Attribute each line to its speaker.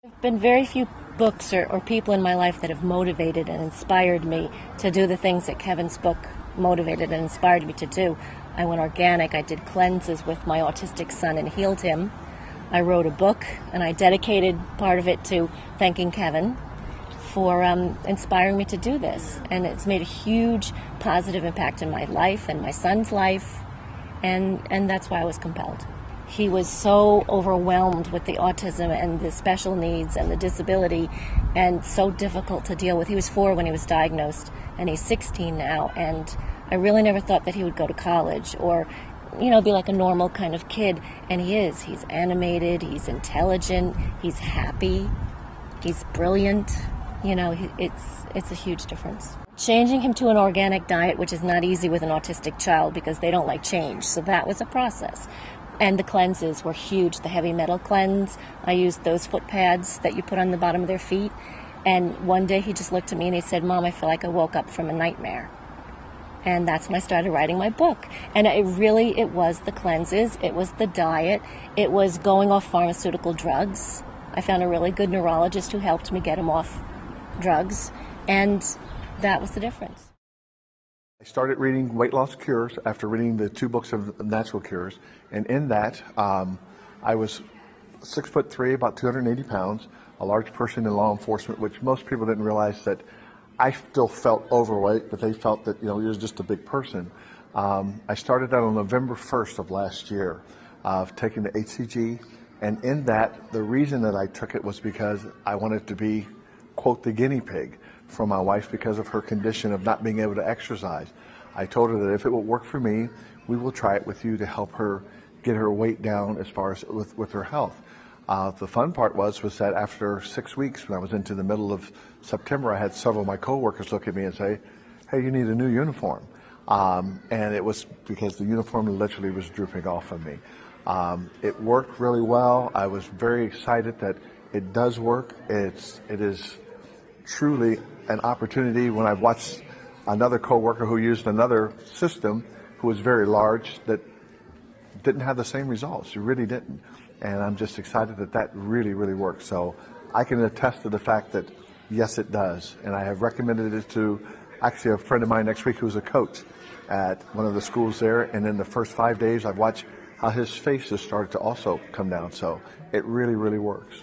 Speaker 1: There have been very few books or people in my life that have motivated and inspired me to do the things that Kevin's book motivated and inspired me to do. I went organic. I did cleanses with my autistic son and healed him. I wrote a book, and I dedicated part of it to thanking Kevin for inspiring me to do this. And it's made a huge positive impact in my life and my son's life, and that's why I was compelled. He was so overwhelmed with the autism and the special needs and the disability, and so difficult to deal with. He was 4 when he was diagnosed, and he's 16 now, and I really never thought that he would go to college or, be like a normal kind of kid, and he is. He's animated, he's intelligent, he's happy, he's brilliant. It's a huge difference. Changing him to an organic diet, which is not easy with an autistic child because they don't like change, so that was a process. And the cleanses were huge. The heavy metal cleanse, I used those foot pads that you put on the bottom of their feet. And one day he just looked at me and he said, "Mom, I feel like I woke up from a nightmare." And that's when I started writing my book. And it was the cleanses, it was the diet, it was going off pharmaceutical drugs. I found a really good neurologist who helped me get him off drugs. And that was the difference.
Speaker 2: I started reading Weight Loss Cures after reading the 2 books of natural cures, and in that, I was 6'3", about 280 pounds, a large person in law enforcement, which most people didn't realize that I still felt overweight, but they felt that you're just a big person. I started that on November 1st of last year, taking the HCG, and in that, the reason that I took it was because I wanted to be, quote, the guinea pig for my wife because of her condition of not being able to exercise. I told her that if it will work for me, we will try it with you to help her get her weight down as far as with her health. The fun part was that after 6 weeks, when I was into the middle of September, I had several of my coworkers look at me and say, "Hey, you need a new uniform." And it was because the uniform literally was drooping off of me. It worked really well. I was very excited that it does work. It is truly an opportunity. When I've watched another coworker who used another system who was very large that didn't have the same results. It really didn't. And I'm just excited that really, really works. So I can attest to the fact that, yes, it does. And I have recommended it to actually a friend of mine next week who's a coach at one of the schools there. And in the first 5 days, I've watched how his face has started to also come down. So it really, really works.